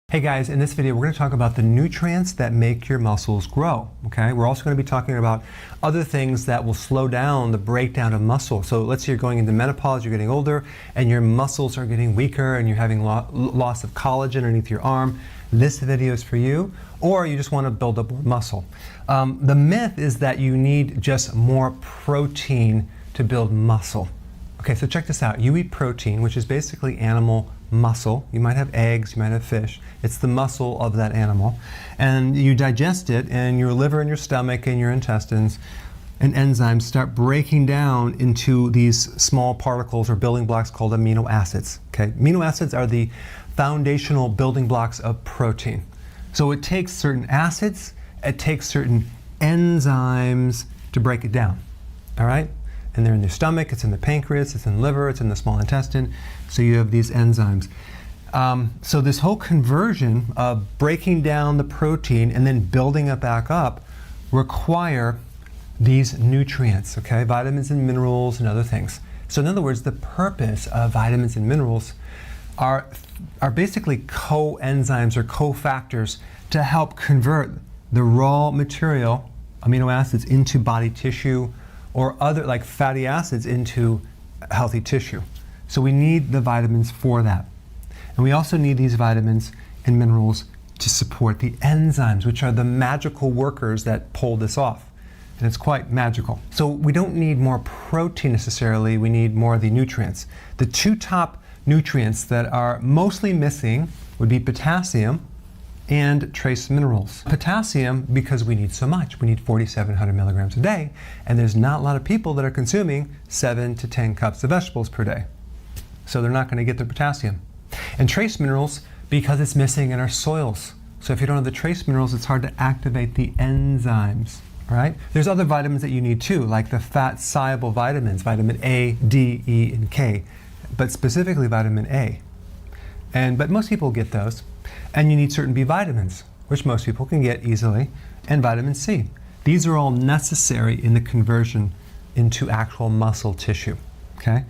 Hey guys, in this video we're going to talk about the nutrients that make your muscles grow, okay? We're also going to be talking about other things that will slow down the breakdown of muscle. So let's say you're going into menopause, you're getting older, and your muscles are getting weaker and you're having loss of collagen underneath your arm. This video is for you. Or you just want to build up more muscle. The myth is that you need just more protein to build muscle. Okay, so check this out. You eat protein, which is basically animal muscle. You might have eggs, you might have fish. It's the muscle of that animal. And you digest it, and your liver and your stomach and your intestines and enzymes start breaking down into these small particles or building blocks called amino acids. Okay? Amino acids are the foundational building blocks of protein. So it takes certain acids, it takes certain enzymes to break it down. All right? And they're in your stomach, it's in the pancreas, it's in the liver, it's in the small intestine. So you have these enzymes. So this whole conversion of breaking down the protein and then building it back up require these nutrients, okay? Vitamins and minerals and other things. So in other words, the purpose of vitamins and minerals are basically coenzymes or cofactors to help convert the raw material, amino acids, into body tissue, or other like fatty acids into healthy tissue. So we need the vitamins for that. And we also need these vitamins and minerals to support the enzymes, which are the magical workers that pull this off. And it's quite magical. So we don't need more protein necessarily, we need more of the nutrients. The two top nutrients that are mostly missing would be potassium and trace minerals. Potassium, because we need so much. We need 4,700 milligrams a day, and there's not a lot of people that are consuming 7 to 10 cups of vegetables per day. So they're not going to get their potassium. And trace minerals, because it's missing in our soils. So if you don't have the trace minerals, it's hard to activate the enzymes, all right? There's other vitamins that you need too, like the fat-soluble vitamins, vitamin A, D, E, and K, but specifically vitamin A. But most people get those. And you need certain B vitamins, which most people can get easily, and vitamin C. These are all necessary in the conversion into actual muscle tissue, okay?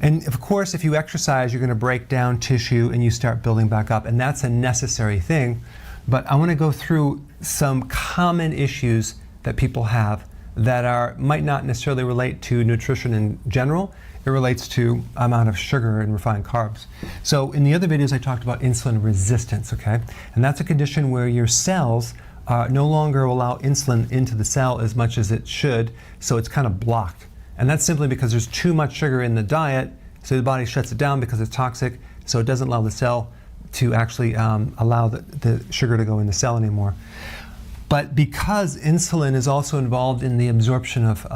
And of course, if you exercise, you're going to break down tissue and you start building back up, and that's a necessary thing. But I want to go through some common issues that people have that might not necessarily relate to nutrition in general. It relates to amount of sugar and refined carbs. So in the other videos I talked about insulin resistance, okay? And that's a condition where your cells no longer allow insulin into the cell as much as it should, so it's kind of blocked. And that's simply because there's too much sugar in the diet, so the body shuts it down because it's toxic, so it doesn't allow the cell to actually allow the sugar to go in the cell anymore. But because insulin is also involved in the absorption of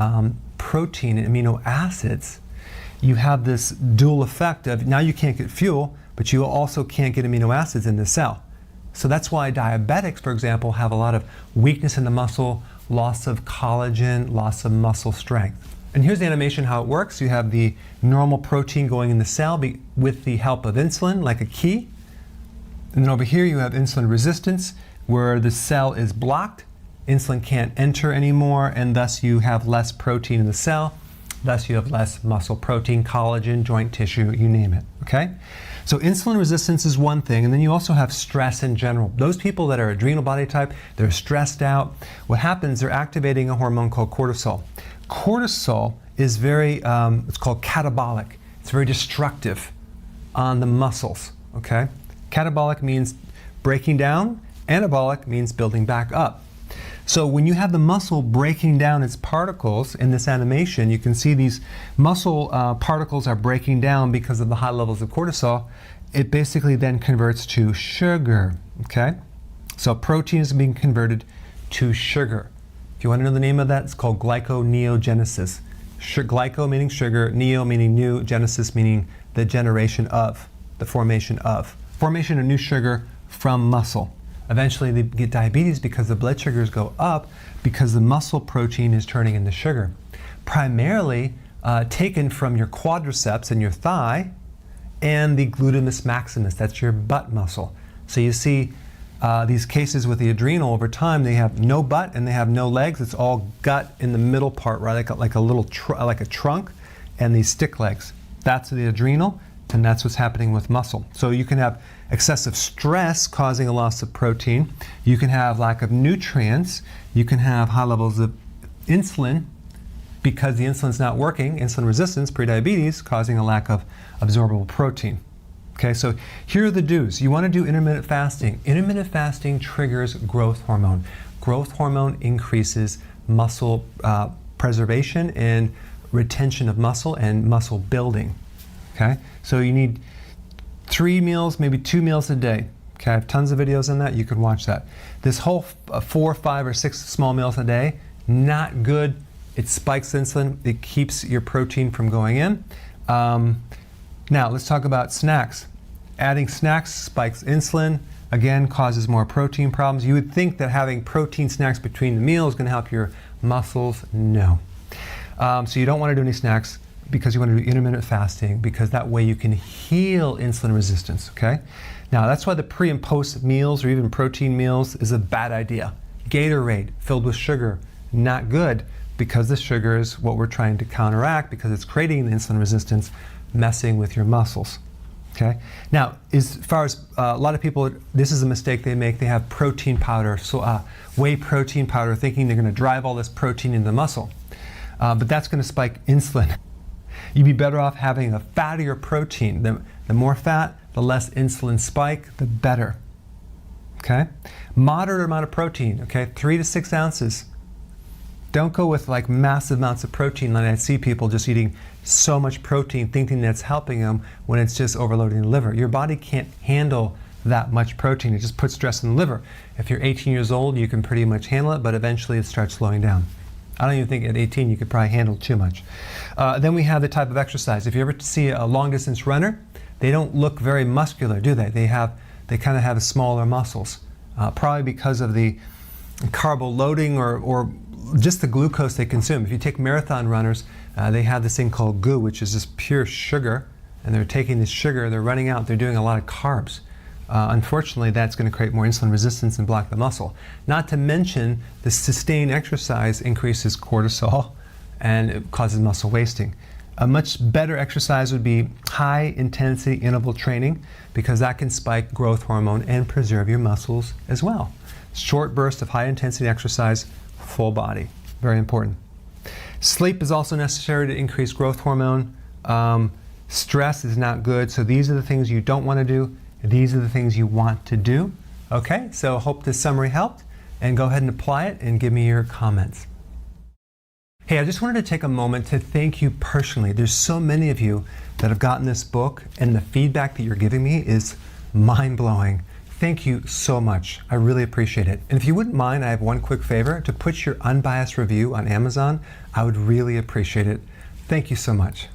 protein and amino acids, you have this dual effect of now you can't get fuel, but you also can't get amino acids in the cell. So that's why diabetics, for example, have a lot of weakness in the muscle, loss of collagen, loss of muscle strength. And here's the animation how it works. You have the normal protein going in the cell with the help of insulin, like a key. And then over here you have insulin resistance, where the cell is blocked, insulin can't enter anymore, and thus you have less protein in the cell. Thus you have less muscle protein, collagen, joint tissue, you name it, okay? So insulin resistance is one thing, and then you also have stress in general. Those people that are adrenal body type, they're stressed out. What happens, they're activating a hormone called cortisol. Cortisol is it's called catabolic. It's very destructive on the muscles, okay? Catabolic means breaking down, anabolic means building back up. So when you have the muscle breaking down its particles in this animation, you can see these muscle particles are breaking down because of the high levels of cortisol. It basically then converts to sugar, okay? So protein is being converted to sugar. If you want to know the name of that, it's called glyconeogenesis. Glyco meaning sugar, neo meaning new, genesis meaning the generation of, the formation of. Formation of new sugar from muscle. Eventually they get diabetes because the blood sugars go up because the muscle protein is turning into sugar. Primarily taken from your quadriceps and your thigh and the glutamus maximus, that's your butt muscle. So you see these cases with the adrenal over time, they have no butt and they have no legs. It's all gut in the middle part, right? Like a little like a trunk, and these stick legs. That's the adrenal. And that's what's happening with muscle. So you can have excessive stress causing a loss of protein. You can have lack of nutrients. You can have high levels of insulin because the insulin's not working, insulin resistance, prediabetes, causing a lack of absorbable protein. Okay, so here are the do's. You want to do intermittent fasting. Intermittent fasting triggers growth hormone. Growth hormone increases muscle preservation and retention of muscle and muscle building. Okay, so you need 3 meals, maybe 2 meals a day. Okay, I have tons of videos on that. You can watch that. This whole 4, 5, or 6 small meals a day, not good. It spikes insulin. It keeps your protein from going in. Now let's talk about snacks. Adding snacks spikes insulin. Again, causes more protein problems. You would think that having protein snacks between the meals is going to help your muscles. No. So you don't want to do any snacks, because you want to do intermittent fasting, because that way you can heal insulin resistance, okay? Now that's why the pre and post meals or even protein meals is a bad idea. Gatorade filled with sugar, not good, because the sugar is what we're trying to counteract, because it's creating the insulin resistance, messing with your muscles, okay? Now, as far as a lot of people, this is a mistake they make. They have protein powder, so whey protein powder, thinking they're going to drive all this protein into the muscle. But that's going to spike insulin. You'd be better off having a fattier protein. The more fat, the less insulin spike, the better. Okay? Moderate amount of protein, okay? 3 to 6 ounces. Don't go with like massive amounts of protein. Like I see people just eating so much protein thinking that's helping them when it's just overloading the liver. Your body can't handle that much protein. It just puts stress in the liver. If you're 18 years old, you can pretty much handle it, but eventually it starts slowing down. I don't even think at 18 you could probably handle too much. Then we have the type of exercise. If you ever see a long distance runner, they don't look very muscular, do they? They kind of have smaller muscles, probably because of the carbo loading or just the glucose they consume. If you take marathon runners, they have this thing called GU, which is just pure sugar, and they're taking this sugar, they're running out, they're doing a lot of carbs. Unfortunately, that's going to create more insulin resistance and block the muscle. Not to mention, the sustained exercise increases cortisol and it causes muscle wasting. A much better exercise would be high intensity interval training, because that can spike growth hormone and preserve your muscles as well. Short bursts of high intensity exercise, full body, very important. Sleep is also necessary to increase growth hormone. Stress is not good, so these are the things you don't want to do. These are the things you want to do. Okay, so hope this summary helped, and go ahead and apply it and give me your comments. Hey, I just wanted to take a moment to thank you personally. There's so many of you that have gotten this book, and the feedback that you're giving me is mind-blowing. Thank you so much. I really appreciate it. And if you wouldn't mind, I have one quick favor. To put your unbiased review on Amazon, I would really appreciate it. Thank you so much.